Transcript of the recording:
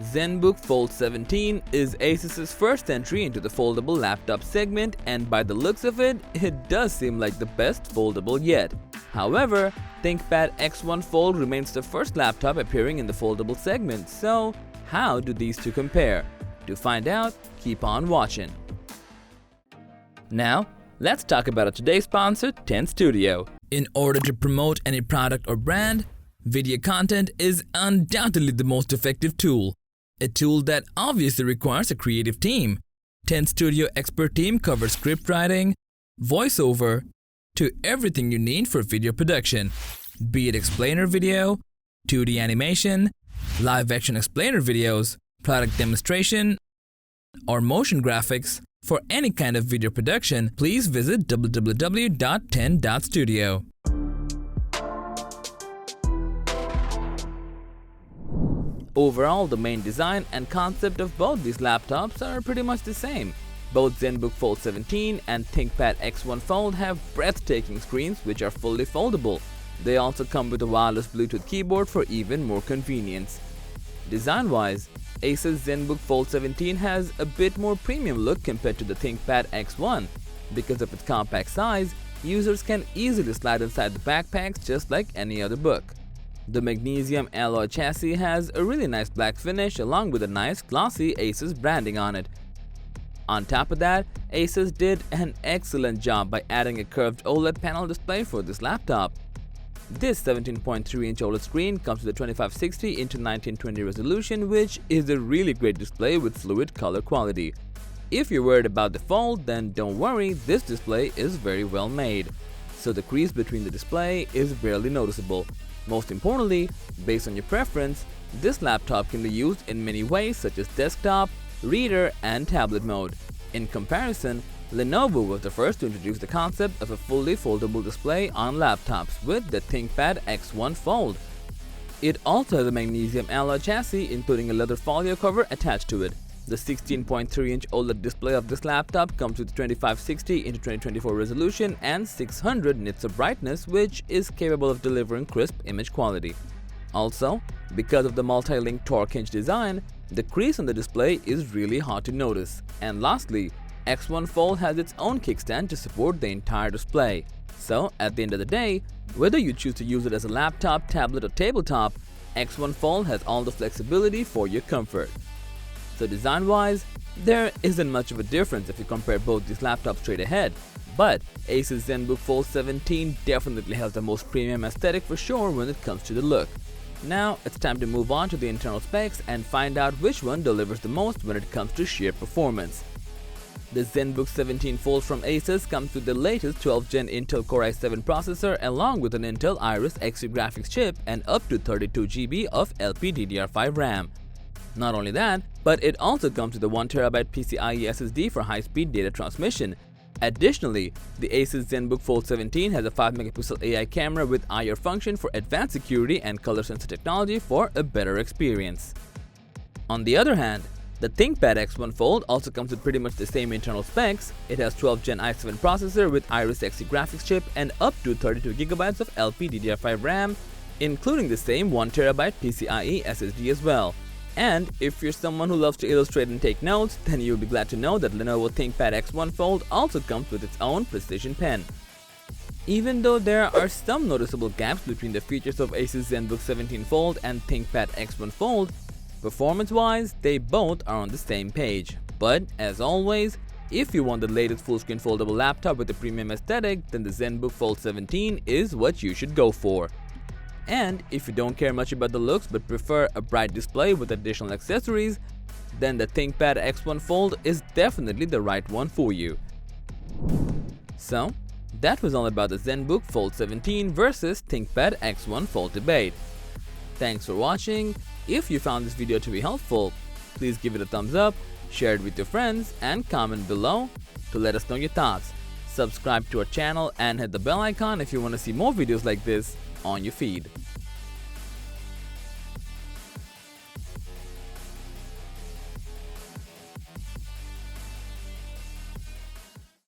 Zenbook Fold 17 is ASUS's first entry into the foldable laptop segment, and by the looks of it, it does seem like the best foldable yet. However, ThinkPad X1 Fold remains the first laptop appearing in the foldable segment, so how do these two compare? To find out, keep on watching. Now, let's talk about our today's sponsor, TenStudio. In order to promote any product or brand, video content is undoubtedly the most effective tool. A tool that obviously requires a creative team. TenStudio expert team covers script writing, voiceover, to everything you need for video production. Be it explainer video, 2D animation, live action explainer videos, product demonstration, or motion graphics. For any kind of video production, please visit www.ten.studio. Overall, the main design and concept of both these laptops are pretty much the same. Both Zenbook Fold 17 and ThinkPad X1 Fold have breathtaking screens which are fully foldable. They also come with a wireless Bluetooth keyboard for even more convenience. Design-wise, ASUS Zenbook Fold 17 has a bit more premium look compared to the ThinkPad X1. Because of its compact size, users can easily slide inside the backpacks just like any other book. The magnesium alloy chassis has a really nice black finish along with a nice glossy ASUS branding on it. On top of that, ASUS did an excellent job by adding a curved OLED panel display for this laptop. This 17.3-inch OLED screen comes with a 2560 x 1920 resolution, which is a really great display with fluid color quality. If you're worried about the fold, then don't worry, this display is very well made. So the crease between the display is barely noticeable. Most importantly, based on your preference, this laptop can be used in many ways such as desktop, reader, and tablet mode. In comparison, Lenovo was the first to introduce the concept of a fully foldable display on laptops with the ThinkPad X1 Fold. It also has a magnesium alloy chassis including a leather folio cover attached to it. The 16.3-inch OLED display of this laptop comes with 2560 x 2024 resolution and 600 nits of brightness, which is capable of delivering crisp image quality. Also, because of the multi-link torque hinge design, the crease on the display is really hard to notice. And lastly, X1 Fold has its own kickstand to support the entire display. So, at the end of the day, whether you choose to use it as a laptop, tablet, or tabletop, X1 Fold has all the flexibility for your comfort. So design-wise, there isn't much of a difference if you compare both these laptops straight ahead. But ASUS Zenbook Fold 17 definitely has the most premium aesthetic for sure when it comes to the look. Now, it's time to move on to the internal specs and find out which one delivers the most when it comes to sheer performance. The Zenbook 17 Fold from ASUS comes with the latest 12th Gen Intel Core i7 processor along with an Intel Iris Xe graphics chip and up to 32 GB of LPDDR5 RAM. Not only that, but it also comes with a 1TB PCIe SSD for high-speed data transmission. Additionally, the ASUS Zenbook Fold 17 has a 5-megapixel AI camera with IR function for advanced security and color sensor technology for a better experience. On the other hand, the ThinkPad X1 Fold also comes with pretty much the same internal specs. It has 12th Gen i7 processor with Iris Xe graphics chip and up to 32 GB of LPDDR5 RAM, including the same 1TB PCIe SSD as well. And if you're someone who loves to illustrate and take notes, then you'll be glad to know that Lenovo ThinkPad X1 Fold also comes with its own precision pen. Even though there are some noticeable gaps between the features of ASUS Zenbook 17 Fold and ThinkPad X1 Fold, performance-wise, they both are on the same page. But as always, if you want the latest full-screen foldable laptop with a premium aesthetic, then the Zenbook Fold 17 is what you should go for. And if you don't care much about the looks but prefer a bright display with additional accessories, then the ThinkPad X1 Fold is definitely the right one for you. So, that was all about the Zenbook Fold 17 versus ThinkPad X1 Fold debate. Thanks for watching. If you found this video to be helpful, please give it a thumbs up, share it with your friends, and comment below to let us know your thoughts. Subscribe to our channel and hit the bell icon if you want to see more videos like this on your feed.